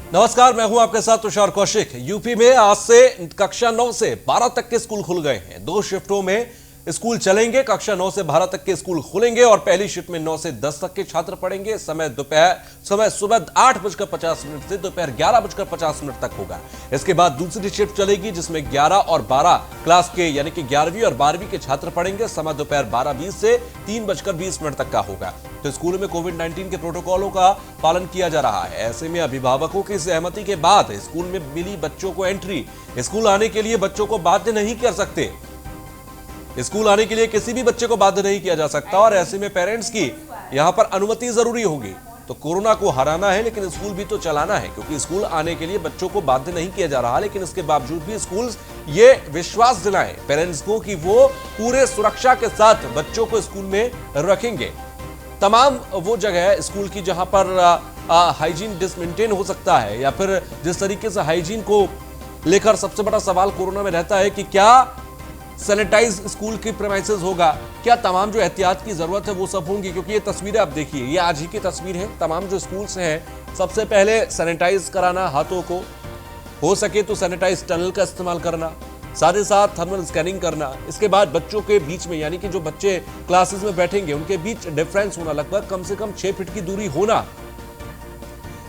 नमस्कार, मैं हूं आपके साथ तुषार कौशिक। यूपी में आज से कक्षा 9 से 12 तक के स्कूल खुल गए हैं। 2 शिफ्टों में स्कूल चलेंगे। कक्षा 9 से 12 तक के स्कूल खुलेंगे और पहली शिफ्ट में 9 से 10 तक के छात्र पढ़ेंगे। समय सुबह 8:50 से दोपहर 11:50 तक होगा। इसके बाद दूसरी शिफ्ट चलेगी जिसमें 11 और 12 क्लास के यानी कि 11वीं और 12वीं के छात्र पढ़ेंगे। समय दोपहर 12:20 से 3:20 तक का होगा। तो स्कूल में कोविड-19 के प्रोटोकॉलों का पालन किया जा रहा है। ऐसे में अभिभावकों की सहमति के बाद स्कूल में मिली बच्चों को एंट्री। स्कूल आने के लिए बच्चों को बाध्य नहीं कर सकते। स्कूल आने के लिए किसी भी बच्चे को बाध्य नहीं किया जा सकता और ऐसे में पेरेंट्स की यहां पर अनुमति जरूरी होगी। तो कोरोना को हराना है लेकिन स्कूल भी तो चलाना है, क्योंकि स्कूल आने के लिए बच्चों को बाध्य नहीं किया जा रहा। लेकिन इसके बावजूद भी स्कूल ये विश्वास दिलाएं पेरेंट्स को कि वो पूरे सुरक्षा के साथ बच्चों को स्कूल में रखेंगे। तमाम वो जगह स्कूल की जहां पर हाइजीन डिसमेंटेन हो सकता है या फिर जिस तरीके से हाइजीन को लेकर सबसे बड़ा सवाल कोरोना में रहता है कि क्या सैनिटाइज स्कूल की प्रेमाइसेस होगा, क्या तमाम जो एहतियात की जरूरत है वो सब होंगी। क्योंकि ये तस्वीरें आप देखिए, ये आज ही की तस्वीर है। तमाम जो स्कूल्स हैं सबसे पहले सैनिटाइज कराना, हाथों को हो सके तो सैनिटाइज टनल का इस्तेमाल करना, साथ ही साथ थर्मल स्कैनिंग करना। इसके बाद बच्चों के बीच में यानी कि जो बच्चे क्लासेस में बैठेंगे उनके बीच डिफरेंस होना, लगभग कम से कम 6 फीट की दूरी होना।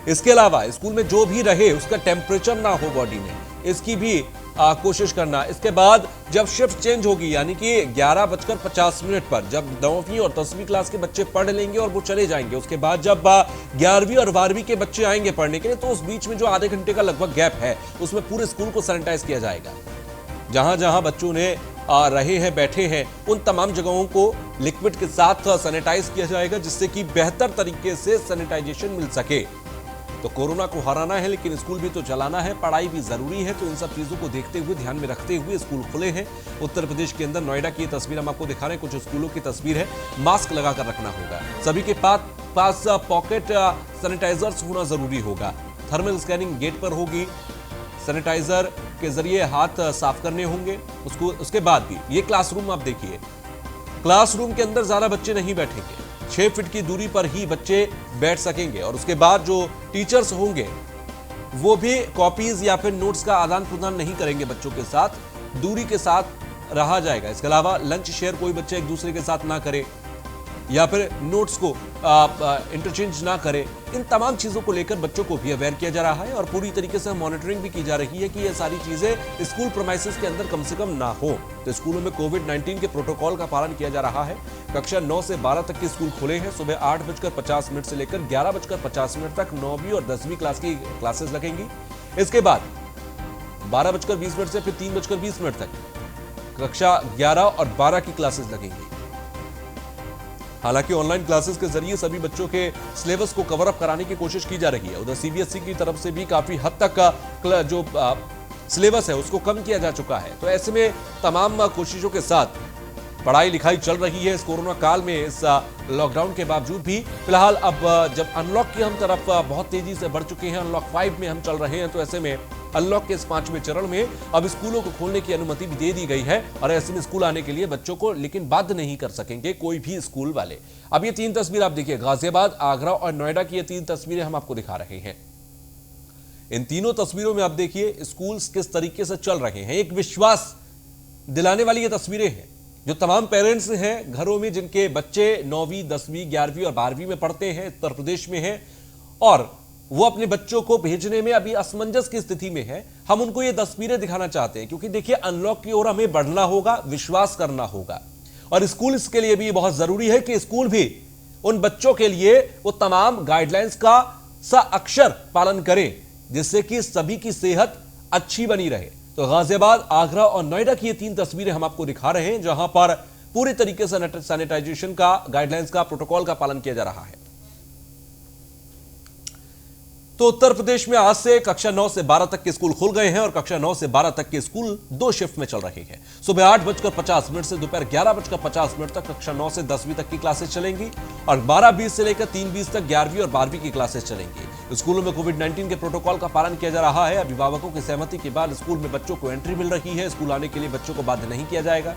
इसके अलावा स्कूल में जो भी रहे उसका टेम्परेचर ना हो बॉडी में, इसकी भी कोशिश करना। इसके बाद जब शिफ्ट चेंज होगी यानी कि 11:50 पर जब 9वीं और 10वीं क्लास के बच्चे पढ़ लेंगे और वो चले जाएंगे, उसके बाद जब 11वीं और 12वीं के बच्चे आएंगे पढ़ने के लिए, तो उस बीच में जो आधे घंटे का लगभग गैप है उसमें पूरे स्कूल को सैनिटाइज किया जाएगा। जहां जहां बच्चों ने रहे हैं, बैठे हैं, उन तमाम जगहों को लिक्विड के साथ सैनिटाइज किया जाएगा जिससे कि बेहतर तरीके से सैनिटाइजेशन मिल सके। तो कोरोना को हराना है लेकिन स्कूल भी तो चलाना है, पढ़ाई भी जरूरी है। तो इन सब चीजों को देखते हुए, ध्यान में रखते हुए स्कूल खुले हैं। उत्तर प्रदेश के अंदर नोएडा की तस्वीर हम आपको दिखा रहे हैं। कुछ स्कूलों की तस्वीर है। मास्क लगाकर रखना होगा, सभी के पास पॉकेट सैनिटाइजर्स होना जरूरी होगा। थर्मल स्कैनिंग गेट पर होगी, सैनिटाइजर के जरिए हाथ साफ करने होंगे। उसके बाद भी ये क्लासरूम आप देखिए, क्लासरूम के अंदर ज्यादा बच्चे नहीं बैठेंगे, 6 फीट की दूरी पर ही बच्चे बैठ सकेंगे। और उसके बाद जो टीचर्स होंगे वो भी कॉपीज या फिर नोट्स का आदान प्रदान नहीं करेंगे बच्चों के साथ, दूरी के साथ रहा जाएगा। इसके अलावा लंच शेयर कोई बच्चे एक दूसरे के साथ ना करे या फिर नोट्स को इंटरचेंज ना करे। इन तमाम चीजों को लेकर बच्चों को भी अवेयर किया जा रहा है और पूरी तरीके से मॉनिटरिंग भी की जा रही है कि ये सारी चीजें स्कूल प्रीमाइसेस के अंदर कम से कम ना हो। तो स्कूलों में कोविड-19 के प्रोटोकॉल का पालन किया जा रहा है। कक्षा 9 से 12 तक के स्कूल खुले हैं। सुबह 8:50 से लेकर 11:50 तक 9वीं और 10वीं क्लास की क्लासेस लगेंगी। इसके बाद 12:20 से फिर 3:20 तक कक्षा 11 और 12 की क्लासेस लगेंगी। हालांकि ऑनलाइन क्लासेस के जरिए सभी बच्चों के सिलेबस को कवर अप कराने की कोशिश की जा रही है। उधर सीबीएसई की तरफ से भी काफी हद तक का जो सिलेबस है उसको कम किया जा चुका है। तो ऐसे में तमाम कोशिशों के साथ पढ़ाई लिखाई चल रही है इस कोरोना काल में, इस लॉकडाउन के बावजूद भी। फिलहाल अब जब अनलॉक की हम तरफ बहुत तेजी से बढ़ चुके हैं, अनलॉक 5 में हम चल रहे हैं, तो ऐसे में अनलॉक के इस 5वें चरण में अब स्कूलों को खोलने की अनुमति भी दे दी गई है। और ऐसे में स्कूल आने के लिए बच्चों को लेकिन बाध्य नहीं कर सकेंगे कोई भी स्कूल वाले। अब ये 3 तस्वीर आप देखिए, गाजियाबाद, आगरा और नोएडा की ये 3 तस्वीरें हम आपको दिखा रहे हैं। इन तीनों तस्वीरों में आप देखिए स्कूल किस तरीके से चल रहे हैं। एक विश्वास दिलाने वाली ये तस्वीरें हैं। जो तमाम पेरेंट्स हैं घरों में जिनके बच्चे 9वीं, 10वीं, 11वीं और 12वीं में पढ़ते हैं, उत्तर प्रदेश में हैं, और वो अपने बच्चों को भेजने में अभी असमंजस की स्थिति में है, हम उनको ये तस्वीरें दिखाना चाहते हैं। क्योंकि देखिए, अनलॉक की ओर हमें बढ़ना होगा, विश्वास करना होगा। और स्कूल इसके लिए भी बहुत जरूरी है कि स्कूल भी उन बच्चों के लिए वो तमाम गाइडलाइंस का सअक्षर पालन करें जिससे कि सभी की सेहत अच्छी बनी रहे। तो गाजियाबाद, आगरा और नोएडा की ये 3 तस्वीरें हम आपको दिखा रहे हैं जहां पर पूरी तरीके से सैनिटाइजेशन का, गाइडलाइंस का, प्रोटोकॉल का पालन किया जा रहा है। तो उत्तर प्रदेश में आज से कक्षा 9 से 12 तक के स्कूल खुल गए हैं और कक्षा 9 से 12 तक के स्कूल 2 शिफ्ट में चल रहे हैं। सुबह 8:50 से दोपहर 11:50 तक कक्षा 9 से 10वीं तक की क्लासेस चलेंगी और 12:20 से लेकर 3:20 तक 11वीं और 12वीं की क्लासेस चलेंगी। स्कूलों में कोविड-19 के प्रोटोकॉल का पालन किया जा रहा है। अभिभावकों की सहमति के बाद स्कूल में बच्चों को एंट्री मिल रही है। स्कूल आने के लिए बच्चों को बाध्य नहीं किया जाएगा।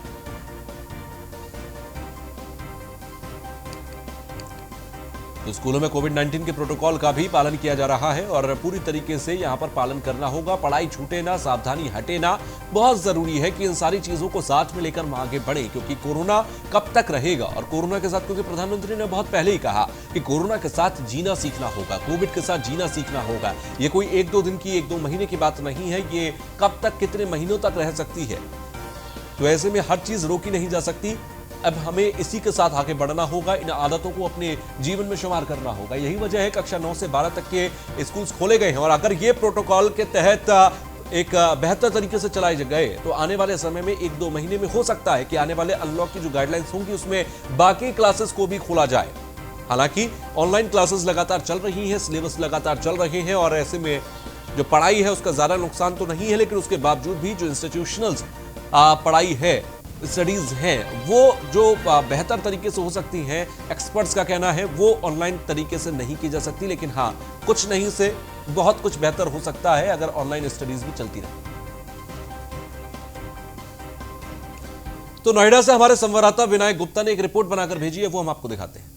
तो स्कूलों में कोविड-19 के प्रोटोकॉल का भी पालन किया जा रहा है और पूरी तरीके से यहां पर पालन करना होगा। पढ़ाई छूटे ना, सावधानी हटे ना। बहुत जरूरी है कि इन सारी चीजों को साथ में लेकर हम आगे बढ़े, क्योंकि कोरोना कब तक रहेगा और कोरोना के साथ, क्योंकि प्रधानमंत्री ने बहुत पहले ही कहा कि कोरोना के साथ जीना सीखना होगा, कोविड के साथ जीना सीखना होगा। ये कोई 1-2 दिन की, 1-2 महीने की बात नहीं है, ये कब तक, कितने महीनों तक रह सकती है। तो ऐसे में हर चीज रोकी नहीं जा सकती। अब हमें इसी के साथ आगे बढ़ना होगा, इन आदतों को अपने जीवन में शुमार करना होगा। यही वजह है कक्षा 9 से 12 तक के स्कूल खोले गए हैं और अगर ये प्रोटोकॉल के तहत एक बेहतर तरीके से चलाए गए तो आने वाले समय में 1-2 महीने में हो सकता है कि आने वाले अनलॉक की जो गाइडलाइंस होंगी उसमें बाकी क्लासेस को भी खोला जाए। हालांकि ऑनलाइन क्लासेस लगातार चल रही हैं, सिलेबस लगातार चल रहे हैं और ऐसे में जो पढ़ाई है उसका ज्यादा नुकसान तो नहीं है, लेकिन उसके बावजूद भी जो इंस्टीट्यूशनल पढ़ाई है, स्टडीज हैं, वो जो बेहतर तरीके से हो सकती हैं, एक्सपर्ट्स का कहना है वो ऑनलाइन तरीके से नहीं की जा सकती। लेकिन हाँ, कुछ नहीं से बहुत कुछ बेहतर हो सकता है अगर ऑनलाइन स्टडीज भी चलती रहे। तो नोएडा से हमारे संवाददाता विनायक गुप्ता ने एक रिपोर्ट बनाकर भेजी है, वो हम आपको दिखाते हैं।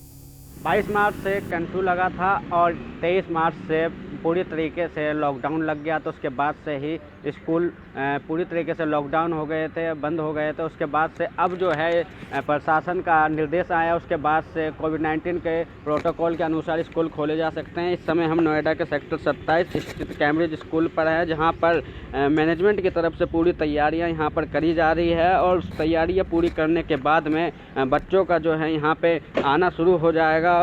22 मार्च से कर्फ्यू लगा था और 23 मार्च से पूरी तरीके से लॉकडाउन लग गया। तो उसके बाद से ही स्कूल पूरी तरीके से लॉकडाउन हो गए थे, बंद हो गए थे। उसके बाद से अब जो है प्रशासन का निर्देश आया, उसके बाद से कोविड-19 के प्रोटोकॉल के अनुसार स्कूल खोले जा सकते हैं। इस समय हम नोएडा के सेक्टर 27 स्थित कैम्ब्रिज स्कूल पर हैं, जहां पर मैनेजमेंट की तरफ से पूरी तैयारियां यहां पर करी जा रही है और उस तैयारियां पूरी करने के बाद में बच्चों का जो है यहाँ पे आना शुरू हो जाएगा।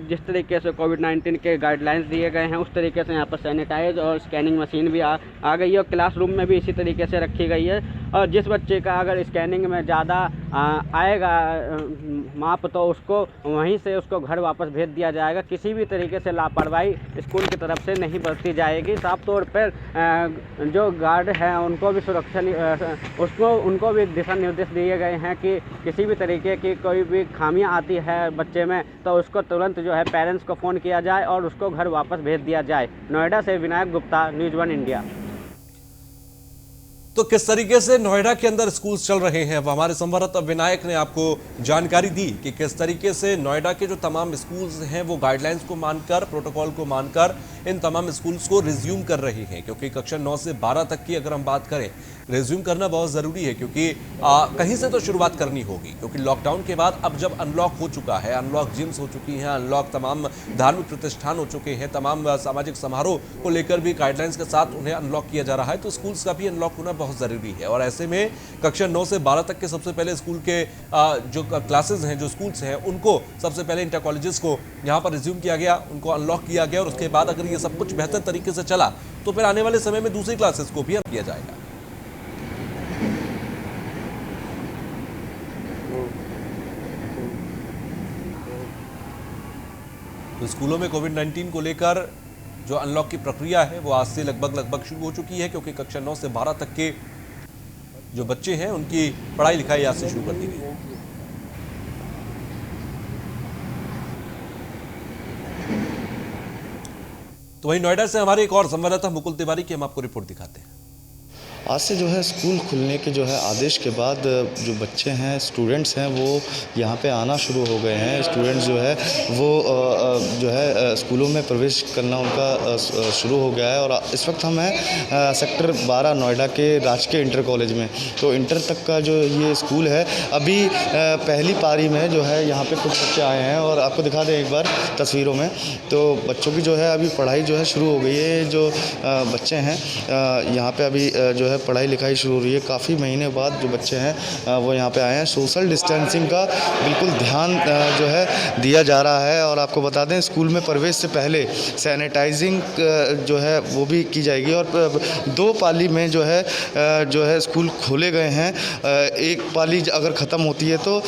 जिस तरीके से कोविड-19 के गाइडलाइंस दिए गए हैं उस तरीके से यहाँ पर सैनिटाइज और स्कैनिंग मशीन भी आ गई है और क्लासरूम में भी इसी तरीके से रखी गई है। और जिस बच्चे का अगर स्कैनिंग में ज़्यादा आएगा माप, तो उसको वहीं से उसको घर वापस भेज दिया जाएगा। किसी भी तरीके से लापरवाही स्कूल की तरफ से नहीं बरती जाएगी। साफ तौर पर जो गार्ड हैं उनको भी सुरक्षा उनको भी दिशा निर्देश दिए गए हैं कि किसी भी तरीके की कोई भी खामियां आती है बच्चे में तो उसको तुरंत जो है पेरेंट्स को फ़ोन किया जाए और उसको घर वापस भेज दिया जाए। नोएडा से विनायक गुप्ता, न्यूज़ 1 इंडिया। तो किस तरीके से नोएडा के अंदर स्कूल चल रहे हैं, वो हमारे संवाददाता विनायक ने आपको जानकारी दी कि किस तरीके से नोएडा के जो तमाम स्कूल्स हैं वो गाइडलाइंस को मानकर, प्रोटोकॉल को मानकर इन तमाम स्कूल्स को रिज्यूम कर रहे हैं। क्योंकि कक्षा 9 से 12 तक की अगर हम बात करें, रिज्यूम करना बहुत ज़रूरी है, क्योंकि कहीं से तो शुरुआत करनी होगी। क्योंकि लॉकडाउन के बाद अब जब अनलॉक हो चुका है, अनलॉक जिम्स हो चुकी हैं, अनलॉक तमाम धार्मिक प्रतिष्ठान हो चुके हैं, तमाम सामाजिक समारोह को लेकर भी गाइडलाइंस के साथ उन्हें अनलॉक किया जा रहा है, तो स्कूल्स का भी अनलॉक होना बहुत ज़रूरी है। और ऐसे में कक्षा 9 से 12 तक के सबसे पहले स्कूल के जो क्लासेज हैं, जो स्कूल्स हैं, उनको सबसे पहले इंटर कॉलेजेस को यहाँ पर रिज्यूम किया गया, उनको अनलॉक किया गया और उसके बाद अगर ये सब कुछ बेहतर तरीके से चला तो फिर आने वाले समय में दूसरी क्लासेस को भी किया जाएगा। तो स्कूलों में कोविड-19 को लेकर जो अनलॉक की प्रक्रिया है वो आज से लगभग शुरू हो चुकी है, क्योंकि कक्षा 9 से 12 तक के जो बच्चे हैं उनकी पढ़ाई लिखाई आज से शुरू कर दी गई है। तो वहीं नोएडा से हमारे एक और संवाददाता मुकुल तिवारी की हम आपको रिपोर्ट दिखाते हैं। आज से जो है स्कूल खुलने के जो है आदेश के बाद जो बच्चे हैं, स्टूडेंट्स हैं, वो यहाँ पे आना शुरू हो गए हैं। स्टूडेंट्स जो है वो जो है स्कूलों में प्रवेश करना उनका शुरू हो गया है। और इस वक्त हम हैं सेक्टर 12 नोएडा के राजकीय इंटर कॉलेज में। तो इंटर तक का जो ये स्कूल है, अभी पहली पारी में जो है यहाँ पे कुछ बच्चे आए हैं और आपको दिखा दें एक बार तस्वीरों में। तो बच्चों की जो है अभी पढ़ाई जो है शुरू हो गई है। जो बच्चे हैं यहाँ पे अभी जो है पढ़ाई लिखाई शुरू हो रही है। काफ़ी महीने बाद जो बच्चे हैं वो यहाँ पे आए हैं। सोशल डिस्टेंसिंग का बिल्कुल ध्यान जो है दिया जा रहा है। और आपको बता दें स्कूल में प्रवेश से पहले सैनिटाइजिंग जो है वो भी की जाएगी। और 2 पाली में जो है स्कूल खोले गए हैं। एक पाली अगर ख़त्म होती है तो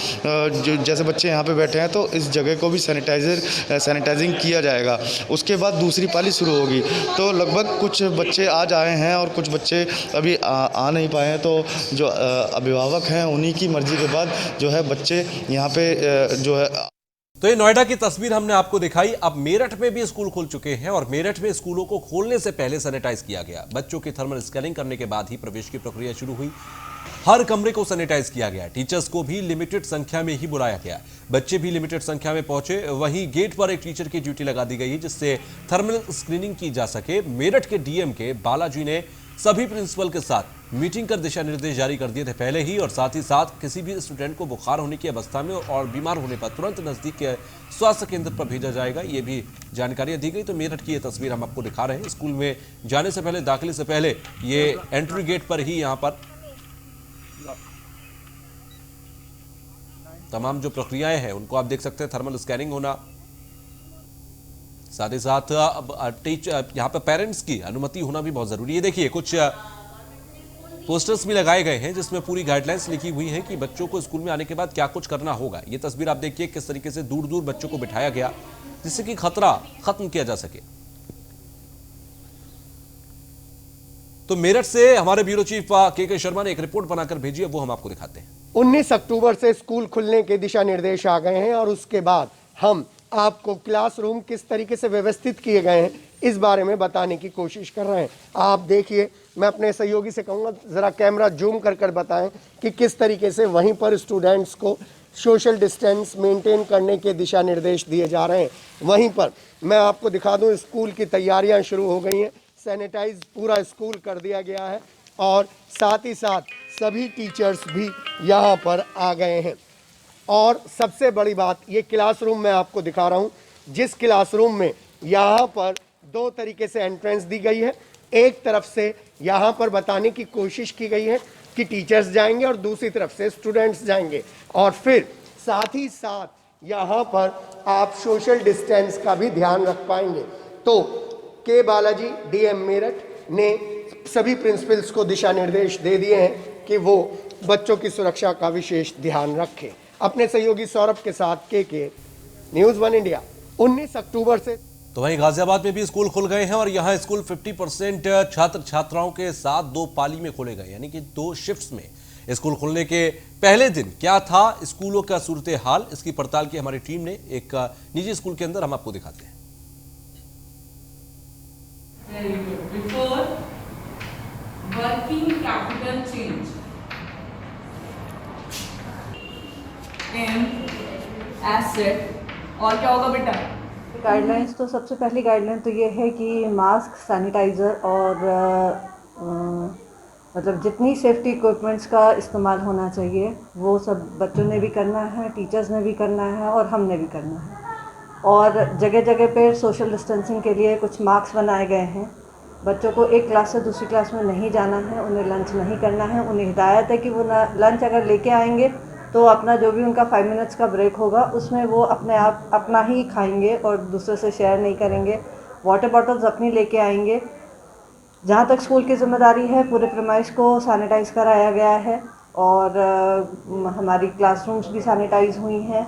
जो जैसे बच्चे यहाँ पे बैठे हैं तो इस जगह को भी सैनिटाइजिंग किया जाएगा। उसके बाद दूसरी पाली शुरू होगी। तो लगभग कुछ बच्चे आज आए हैं और कुछ बच्चे अभी आ नहीं पाए हैं। तो जो अभिभावक हैं उन्हीं की मर्ज़ी के बाद जो है बच्चे यहाँ पे जो है। तो ये नोएडा की तस्वीर हमने आपको दिखाई। अब मेरठ में भी स्कूल खुल चुके हैं और मेरठ में स्कूलों को खोलने से पहले सैनिटाइज किया गया। बच्चों की थर्मल स्कैनिंग करने के बाद ही प्रवेश की प्रक्रिया शुरू हुई। हर कमरे को सैनिटाइज किया गया। टीचर्स को भी लिमिटेड संख्या में ही बुलाया गया। बच्चे भी लिमिटेड संख्या में पहुंचे। वहीं गेट पर एक टीचर की ड्यूटी लगा दी गई है जिससे थर्मल स्क्रीनिंग की जा सके। मेरठ के डीएम के बालाजी ने सभी प्रिंसिपल के साथ मीटिंग कर दिशा निर्देश जारी कर दिए थे पहले ही, और साथ ही साथ किसी भी स्टूडेंट को बुखार होने की अवस्था में और बीमार होने पर तुरंत नजदीक के स्वास्थ्य केंद्र पर भेजा जाएगा, ये भी जानकारियां दी गई। तो मेरठ की ये तस्वीर हम आपको दिखा रहे हैं। स्कूल में जाने से पहले, दाखिले से पहले ये एंट्री गेट पर ही यहाँ पर तमाम जो प्रक्रियाएं हैं उनको आप देख सकते हैं। थर्मल स्कैनिंग होना, साथ ही साथ यहाँ पर पेरेंट्स की अनुमति होना भी बहुत जरूरी है। देखिए कुछ पोस्टर्स भी लगाए गए हैं जिसमें पूरी गाइडलाइंस लिखी हुई है कि बच्चों को स्कूल में आने के बाद क्या कुछ करना होगा। ये तस्वीर आप देखिए किस तरीके से दूर दूर बच्चों को बिठाया गया जिससे कि खतरा खत्म किया जा सके। तो मेरठ से हमारे ब्यूरो चीफ के शर्मा ने एक रिपोर्ट बनाकर भेजी है, वो हम आपको दिखाते हैं। 19 अक्टूबर से स्कूल खुलने के दिशा निर्देश आ गए हैं और उसके बाद हम आपको क्लासरूम किस तरीके से व्यवस्थित किए गए हैं इस बारे में बताने की कोशिश कर रहे हैं। आप देखिए, मैं अपने सहयोगी से कहूँगा ज़रा कैमरा जूम कर बताएं कि किस तरीके से वहीं पर स्टूडेंट्स को सोशल डिस्टेंस मेंटेन करने के दिशा निर्देश दिए जा रहे हैं। वहीं पर मैं आपको दिखा दूं, स्कूल की तैयारियां शुरू हो गई हैं। सैनिटाइज पूरा स्कूल कर दिया गया है और साथ ही साथ सभी टीचर्स भी यहाँ पर आ गए हैं। और सबसे बड़ी बात, ये क्लासरूम मैं आपको दिखा रहा हूँ, जिस क्लासरूम में यहाँ पर दो तरीके से एंट्रेंस दी गई है। एक तरफ से यहाँ पर बताने की कोशिश की गई है कि टीचर्स जाएंगे और दूसरी तरफ से स्टूडेंट्स जाएंगे, और फिर साथ ही साथ यहाँ पर आप सोशल डिस्टेंस का भी ध्यान रख पाएंगे। तो के बालाजी डीएम मेरठ ने सभी प्रिंसिपल्स को दिशा निर्देश दे दिए हैं कि वो बच्चों की सुरक्षा का विशेष ध्यान रखें। अपने सहयोगी सौरभ के साथ के न्यूज़ 1 इंडिया। 19 अक्टूबर से तो वहीं गाजियाबाद में भी स्कूल खुल गए हैं और यहाँ स्कूल 50% छात्र छात्राओं के साथ 2 पाली में खोले गए, यानी कि 2 शिफ्ट्स में। स्कूल खुलने के पहले दिन क्या था स्कूलों का सूरत हाल, इसकी पड़ताल की हमारी टीम ने एक निजी स्कूल के अंदर। हम आपको दिखाते हैं। वर्किंग कैपिटल चेंज एसेट और क्या होगा बेटा? गाइडलाइंस तो सबसे पहली गाइडलाइन तो ये है कि मास्क, सैनिटाइज़र और मतलब जितनी सेफ्टी इक्विपमेंट्स का इस्तेमाल होना चाहिए वो सब बच्चों ने भी करना है, टीचर्स ने भी करना है और हमने भी करना है। और जगह जगह पे सोशल डिस्टेंसिंग के लिए कुछ मार्क्स बनाए गए हैं। बच्चों को एक क्लास से दूसरी क्लास में नहीं जाना है, उन्हें लंच नहीं करना है। उन्हें हिदायत है कि वो लंच अगर लेके आएंगे तो अपना जो भी उनका 5 मिनट्स का ब्रेक होगा उसमें वो अपने आप अपना ही खाएंगे और दूसरे से शेयर नहीं करेंगे। वाटर बॉटल्स अपनी लेके आएंगे। जहाँ तक स्कूल की जिम्मेदारी है, पूरे प्रीमाइस को सैनिटाइज़ कराया गया है और हमारी क्लासरूम्स भी सैनिटाइज़ हुई हैं।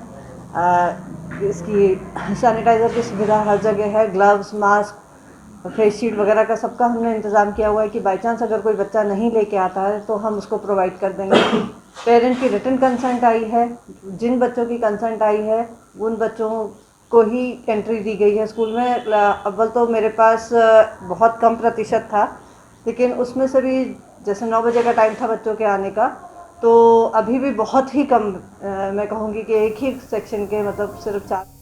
इसकी सैनिटाइज़र की सुविधा हर जगह है। ग्लव्स, मास्क, फेस शीट वगैरह का सबका हमने इंतज़ाम किया हुआ है कि बाई चांस अगर कोई बच्चा नहीं लेके आता है तो हम उसको प्रोवाइड कर देंगे। पेरेंट की रिटन कंसेंट आई है। जिन बच्चों की कंसेंट आई है उन बच्चों को ही एंट्री दी गई है स्कूल में। अव्वल तो मेरे पास बहुत कम प्रतिशत था, लेकिन उसमें से भी जैसे 9 बजे का टाइम था बच्चों के आने का, तो अभी भी बहुत ही कम, मैं कहूँगी कि एक ही सेक्शन के मतलब सिर्फ 4।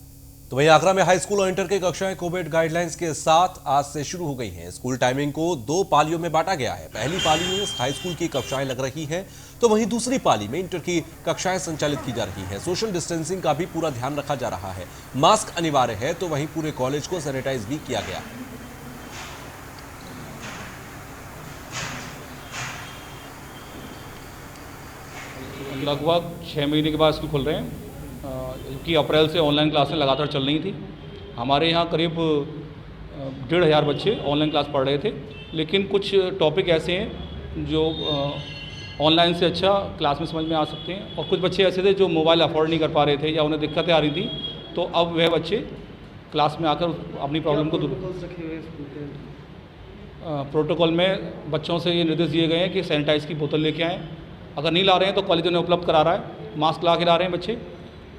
तो वहीं आगरा में हाई स्कूल और इंटर की कक्षाएं कोविड गाइडलाइंस के साथ आज से शुरू हो गई हैं। स्कूल टाइमिंग को 2 पालियों में बांटा गया है। पहली पाली में हाई स्कूल की कक्षाएं लग रही हैं, तो वहीं दूसरी पाली में इंटर की कक्षाएं संचालित की जा रही हैं। सोशल डिस्टेंसिंग का भी पूरा ध्यान रखा जा रहा है। मास्क अनिवार्य है, तो वहीं पूरे कॉलेज को सैनिटाइज भी किया गया। लगभग 6 महीने के बाद स्कूल खुल रहे हैं, कि अप्रैल से ऑनलाइन क्लासें लगातार चल रही थी। हमारे यहाँ करीब 1,500 बच्चे ऑनलाइन क्लास पढ़ रहे थे, लेकिन कुछ टॉपिक ऐसे हैं जो ऑनलाइन से अच्छा क्लास में समझ में आ सकते हैं, और कुछ बच्चे ऐसे थे जो मोबाइल अफोर्ड नहीं कर पा रहे थे या उन्हें दिक्कतें आ रही थी, तो अब वह बच्चे क्लास में आकर अपनी प्रॉब्लम को दूर। प्रोटोकॉल में बच्चों से ये निर्देश दिए गए हैं कि सैनिटाइज की बोतल लेके आएँ। अगर नहीं ला रहे हैं तो कॉलेज उन्हें उपलब्ध करा रहा है। मास्क ला के ला रहे हैं बच्चे,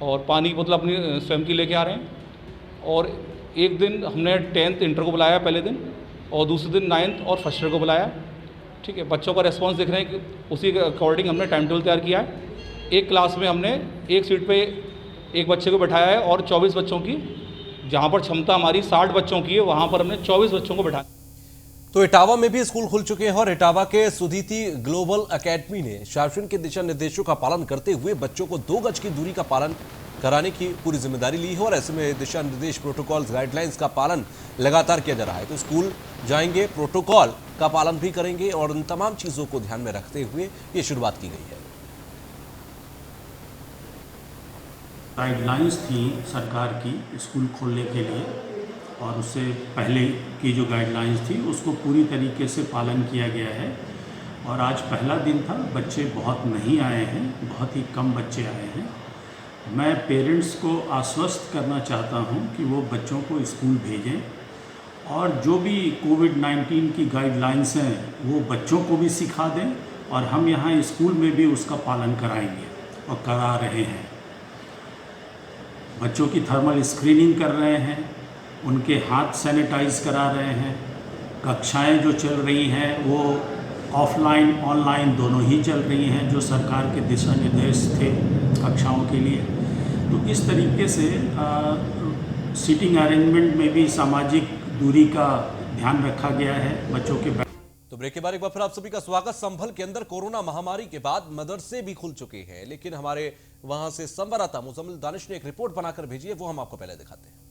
और पानी की बोतल अपनी स्वयं की लेके आ रहे हैं। और एक दिन हमने 10th इंटर को बुलाया पहले दिन, और दूसरे दिन 9th और फर्स्ट ईयर को बुलाया। ठीक है, बच्चों का रिस्पांस देख रहे हैं कि उसी के अकॉर्डिंग हमने टाइम टेबल तैयार किया है। एक क्लास में हमने एक सीट पे एक बच्चे को बैठाया है, और 24 बच्चों की, जहाँ पर क्षमता हमारी 60 बच्चों की है, वहाँ पर हमने 24 बच्चों को बैठाया। तो इटावा में भी स्कूल खुल चुके हैं और इटावा के सुदीति ग्लोबल एकेडमी ने शासन के दिशा निर्देशों का पालन करते हुए बच्चों को 2 गज की दूरी का पालन कराने की पूरी जिम्मेदारी ली है। और ऐसे में दिशा निर्देश, प्रोटोकॉल्स, गाइडलाइंस का पालन लगातार किया जा रहा है। तो स्कूल जाएंगे, प्रोटोकॉल का पालन भी करेंगे, और उन तमाम चीजों को ध्यान में रखते हुए ये शुरुआत की गई है। गाइडलाइंस थी सरकार की स्कूल खोलने के लिए, और उससे पहले की जो गाइडलाइंस थी उसको पूरी तरीके से पालन किया गया है। और आज पहला दिन था, बच्चे बहुत नहीं आए हैं, बहुत ही कम बच्चे आए हैं। मैं पेरेंट्स को आश्वस्त करना चाहता हूं कि वो बच्चों को स्कूल भेजें, और जो भी कोविड-19 की गाइडलाइंस हैं वो बच्चों को भी सिखा दें, और हम यहाँ स्कूल में भी उसका पालन कराएंगे और करा रहे हैं। बच्चों की थर्मल स्क्रीनिंग कर रहे हैं, उनके हाथ सैनिटाइज करा रहे हैं। कक्षाएं जो चल रही हैं वो ऑफलाइन ऑनलाइन दोनों ही चल रही हैं, जो सरकार के दिशा निर्देश थे कक्षाओं के लिए। तो इस तरीके से सीटिंग अरेंजमेंट में भी सामाजिक दूरी का ध्यान रखा गया है बच्चों के। तो ब्रेक के बाद एक बार फिर आप सभी का स्वागत। संभल के अंदर कोरोना महामारी के बाद मदरसे भी खुल चुके हैं, लेकिन हमारे वहां से संवाददाता मुजम्मिल दानिश ने एक रिपोर्ट बनाकर भेजी है, वो हम आपको पहले दिखाते हैं।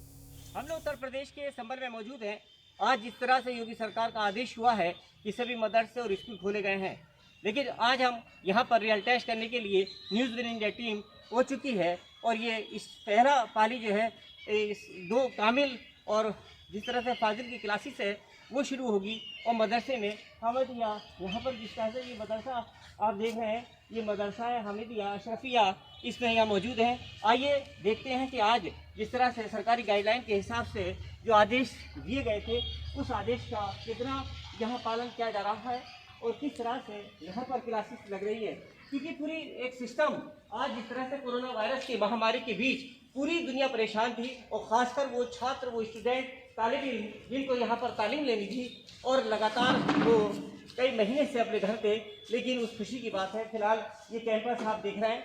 हम लोग उत्तर प्रदेश के संभल में मौजूद हैं। आज जिस तरह से योगी सरकार का आदेश हुआ है कि सभी मदरसे और स्कूल खोले गए हैं, लेकिन आज हम यहाँ पर रियल टेस्ट करने के लिए न्यूज़ विन इंडिया टीम हो चुकी है। और ये इस पहला पाली जो है, इस 2 कामिल और जिस तरह से फाजिल की क्लासेस है वो शुरू होगी। और मदरसे में हामिदिया, यहाँ पर जिस तरह से ये मदरसा आप देख रहे हैं, ये मदरसा है हामिदिया अशरफिया, इसमें यहाँ मौजूद हैं। आइए देखते हैं कि आज जिस तरह से सरकारी गाइडलाइन के हिसाब से जो आदेश दिए गए थे, उस आदेश का कितना यहाँ पालन किया जा रहा है और किस तरह से यहाँ पर क्लासेस लग रही है। क्योंकि पूरी एक सिस्टम आज जिस तरह से कोरोना वायरस की महामारी के बीच पूरी दुनिया परेशान थी, और ख़ासकर वो छात्र, वो स्टूडेंट, तालिब इल्म जिनको यहाँ पर तालीम लेनी थी, और लगातार वो कई महीने से अपने घर थे। लेकिन उस खुशी की बात है, फिलहाल ये कैंपस आप देख रहे हैं,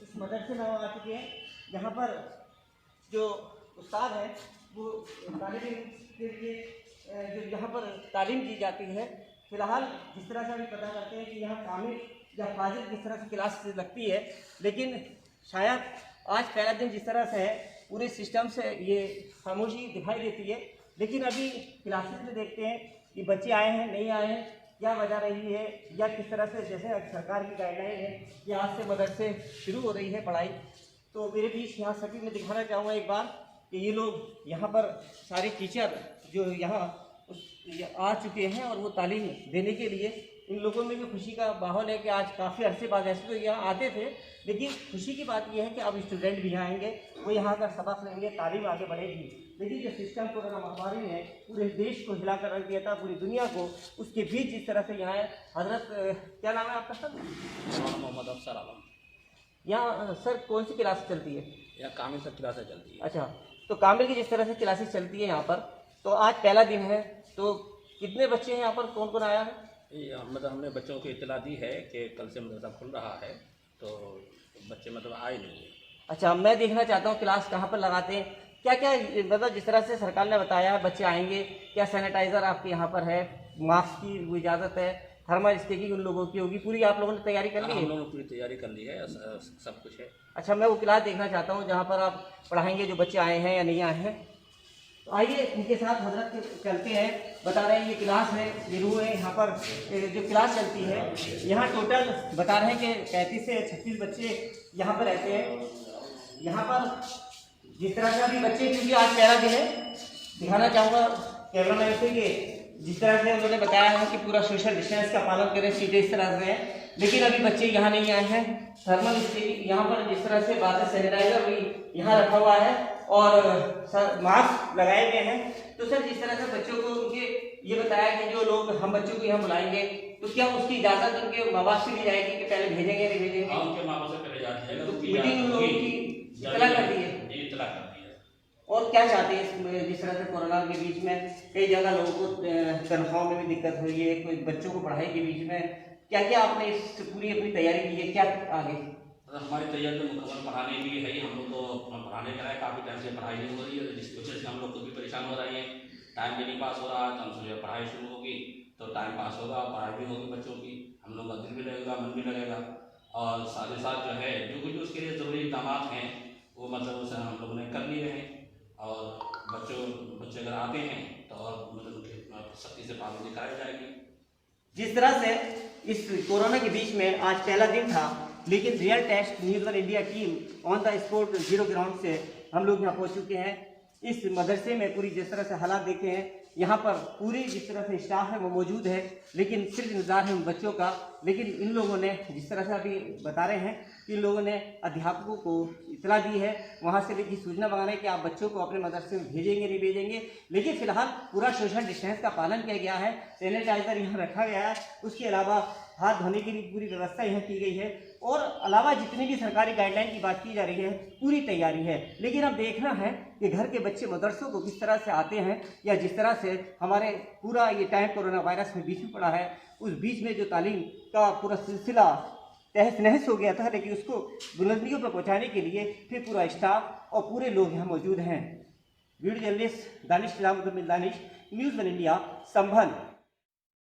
इस मदरसे में आ चुके हैं। यहाँ पर जो उस्ताद हैं वो तालिब इल्म के लिए जो यहाँ पर तालीम दी जाती है। फिलहाल जिस तरह से अभी पता करते हैं कि यहाँ कामिल या फाजिल किस तरह से क्लास लगती है, लेकिन शायद आज पहला दिन जिस तरह से है पूरे सिस्टम से ये खामोशी दिखाई देती है। लेकिन अभी क्लासेस में देखते हैं कि बच्चे आए हैं नहीं आए हैं, क्या वजह रही है, या किस तरह से, जैसे सरकार की गाइडलाइन है कि आज से मदरसे शुरू हो रही है पढ़ाई। तो मेरे बीच यहाँ सभी में दिखाना चाहूँगा एक बार कि ये लोग यहाँ पर सारे टीचर जो यहाँ आ चुके हैं और वो तालीम देने के लिए, इन लोगों में भी खुशी का माहौल है कि आज काफ़ी अरसे बाद, ऐसे तो यहाँ आते थे, लेकिन खुशी की बात यह है कि अब स्टूडेंट भी आएंगे, वो यहाँ का सबक लेंगे, तालीम आगे बढ़ेगी। लेकिन जो सिस्टम कोरोना महामारी ने पूरे देश को हिला कर रख दिया था, पूरी दुनिया को, उसके बीच जिस तरह से यहाँ हजरत, क्या नाम है आपका सर? मोहम्मद अफसर आलम। यहाँ सर कौन सी क्लास चलती है? यहाँ कामिल सब क्लासें चलती है। अच्छा, तो कामिल की जिस तरह से क्लासेस चलती है यहाँ पर, तो आज पहला दिन है, तो कितने बच्चे हैं यहाँ पर, कौन कौन आया है? मतलब हमने बच्चों को इत्तला दी है कि कल से मदरसा खुल रहा है, तो बच्चे मतलब आए नहीं है। अच्छा, मैं देखना चाहता हूँ क्लास कहाँ पर लगाते हैं, क्या क्या, मतलब जिस तरह से सरकार ने बताया है बच्चे आएंगे, क्या सैनिटाइज़र आपके यहाँ पर है, मास्क की वो इजाज़त है, थर्मल स्टेकिंग उन लोगों की होगी, पूरी आप लोगों ने तैयारी कर ली है? हम लोगों ने पूरी तैयारी कर ली है, सब कुछ है। अच्छा, मैं वो क्लास देखना चाहता हूँ जहाँ पर आप पढ़ाएंगे, जो बच्चे आए हैं या नहीं आए हैं। तो आइए इनके साथ हजरत के चलते हैं। बता रहे हैं ये क्लास है, ये रूम है, यहाँ पर जो क्लास चलती है, यहाँ टोटल बता रहे हैं कि 35 से 36 बच्चे यहाँ पर रहते हैं। यहाँ पर जिस तरह से अभी बच्चे, क्योंकि आज पहला दिन है, दिखाना चाहूँगा कैमरा मैन से कि जिस तरह से उन्होंने बताया है कि पूरा सोशल डिस्टेंस का पालन करें, सीटें इस तरह से हैं, लेकिन अभी बच्चे यहाँ नहीं आए हैं। थर्मल स्टेकिंग यहाँ पर जिस तरह से बात है, सैनिटाइजर भी यहाँ रखा हुआ है और सर मास्क लगाए गए हैं। तो सर जिस तरह से बच्चों को उनके ये बताया कि जो लोग हम बच्चों को यहाँ बुलाएंगे, तो क्या उसकी इजाज़त उनके माँ बाप से ली जाएगी कि पहले भेजेंगे नहीं भेजेंगे? उनके माँ बाप से पहले जाती है, तो मीटिंग उन लोगों की इतला कर दी है? जी, इतला कर दी है। और क्या चाहते हैं जिस तरह से कोरोना के बीच में कई जगह लोगों को तनख्वाह में भी दिक्कत हुई है, कोई बच्चों को पढ़ाई के बीच में क्या क्या आपने इस पूरी अपनी तैयारी की है, क्या आगे? हमारी तैयारी तो मुकम्मल पढ़ाने की है ही। हम लोग तो पढ़ाने का है, काफ़ी टाइम से पढ़ाई नहीं हो रही है, जिसकी वजह से हम लोग खुद भी परेशान हो रहे हैं। टाइम भी नहीं पास हो रहा है, तो हम सोचे पढ़ाई शुरू होगी तो टाइम पास होगा, पढ़ाई भी होगी बच्चों की, हम लोग का दिल भी लगेगा, मन भी लगेगा। और साथ ही साथ जो है जो कुछ उसके लिए ज़रूरी इक़दाम हैं वो मतलब उसे हम लोगों ने कर लिए हैं। और बच्चे अगर आते हैं तो और मतलब सख्ती से पाबंदी कराई जाएगी। जिस तरह से इस कोरोना के बीच में आज पहला दिन था, लेकिन real test news one India team on the spot zero ground से हम लोग यहाँ पहुँच चुके हैं। इस मदरसे में पूरी जिस तरह से हालात देखे हैं, यहाँ पर पूरी जिस तरह से स्टाफ है वो मौजूद है, लेकिन सिर्फ इंतज़ार है उन बच्चों का। लेकिन इन लोगों ने जिस तरह से अभी बता रहे हैं, इन लोगों ने अध्यापकों को इतला दी है, वहाँ से भी सूचना मंगाना है कि आप बच्चों को अपने मदरसे में भेजेंगे नहीं भेजेंगे। लेकिन फिलहाल पूरा सोशल डिस्टेंस का पालन किया गया है, सैनिटाइजर यहाँ रखा गया है, उसके अलावा हाथ धोने की भी पूरी व्यवस्था यहाँ की गई है। और अलावा जितनी भी सरकारी गाइडलाइन की बात की जा रही है, पूरी तैयारी है। लेकिन अब देखना है कि घर के बच्चे मदरसों को किस तरह से आते हैं, या जिस तरह से हमारे पूरा ये टाइम कोरोना वायरस में बीच में पड़ा है, उस बीच में जो तालीम का पूरा सिलसिला तहस नहस हो गया था, लेकिन उसको बुलंदियों पर पहुँचाने के लिए फिर पूरा स्टाफ और पूरे लोग यहाँ मौजूद हैं। Video journalist Danish Danish, news one India, संभल।